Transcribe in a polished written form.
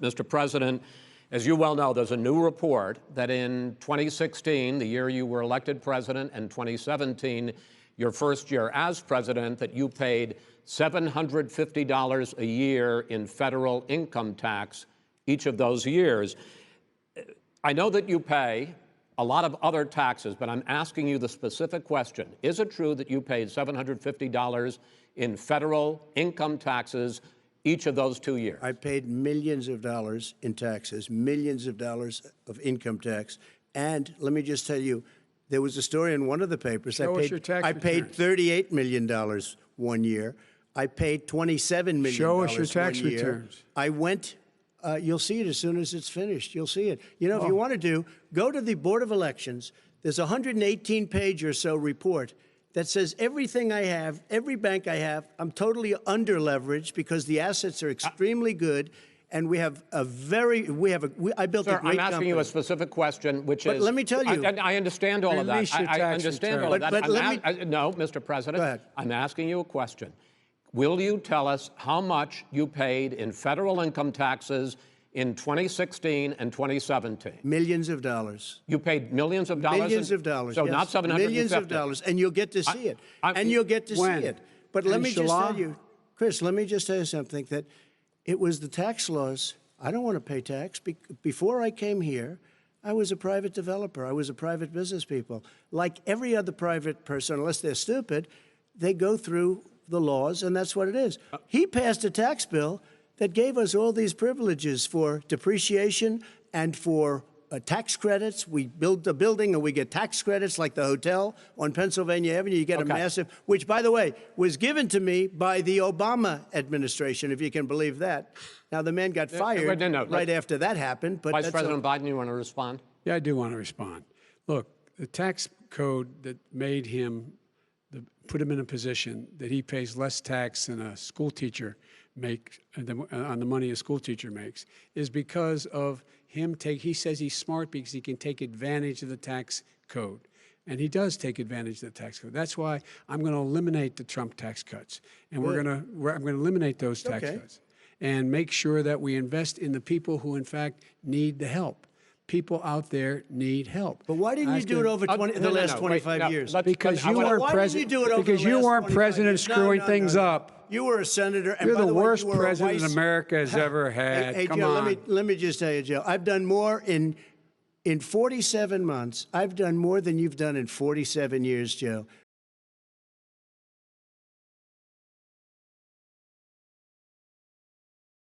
Mr. President, as you well know, there's a new report that in 2016, the year you were elected president, and 2017, your first year as president, that you paid $750 a year in federal income tax each of those years. I know that you pay a lot of other taxes, but I'm asking you the specific question. Is it true that you paid $750 in federal income taxes each of those 2 years? I paid millions of dollars in taxes, millions of dollars of income tax. And let me just tell you, there was a story in one of the papers. Show us your tax I paid $38 million one year. I paid $27 million Show us your tax one year. returns. I went, you'll see it as soon as it's finished. You'll see it. You know, if you want to go to the Board of Elections. There's a 118-page or so report that says everything I have, every bank I have, I'm totally under-leveraged because the assets are extremely good, and we have a very, I built Sir, a great I'm asking company. you a specific question, which But is... let me tell you... I understand all of that. Release your I tax understand return. all of that. But let me... No, Mr. President, Go ahead. I'm asking you a question. Will you tell us how much you paid in federal income taxes in 2016 and 2017? Millions of dollars. You paid millions of dollars? Millions of dollars, So yes. not 750? Millions of dollars, and you'll get to see it. And you'll get to see it. But let me just tell you, Chris, let me just tell you something, that it was the tax laws. I don't want to pay tax. Before I came here, I was a private developer. I was a private business people. Like every other private person, unless they're stupid, they go through the laws, and that's what it is. He passed a tax bill that gave us all these privileges for depreciation and for tax credits. We build a building and we get tax credits, like the hotel on Pennsylvania Avenue. You get a massive, which, by the way, was given to me by the Obama administration, if you can believe that. Now, the man got fired right after that happened. But Vice President Biden, you want to respond? Yeah, I do want to respond. Look, the tax code that made him, put him in a position that he pays less tax than a school teacher makes, on the money a school teacher makes, is because of him he says he's smart because he can take advantage of the tax code. And he does take advantage of the tax code. That's why I'm going to eliminate the Trump tax cuts. And I'm going to eliminate those tax cuts and make sure that we invest in the people who, in fact, need the help. People out there need help. But why didn't you do it over the last 25 years? Because you weren't president. Because you weren't president screwing things up. You were a senator. And You're by the way, worst you were president America has ever had. Hey, Come Joe, on. let me just tell you, Joe. I've done more in 47 months. I've done more than you've done in 47 years, Joe.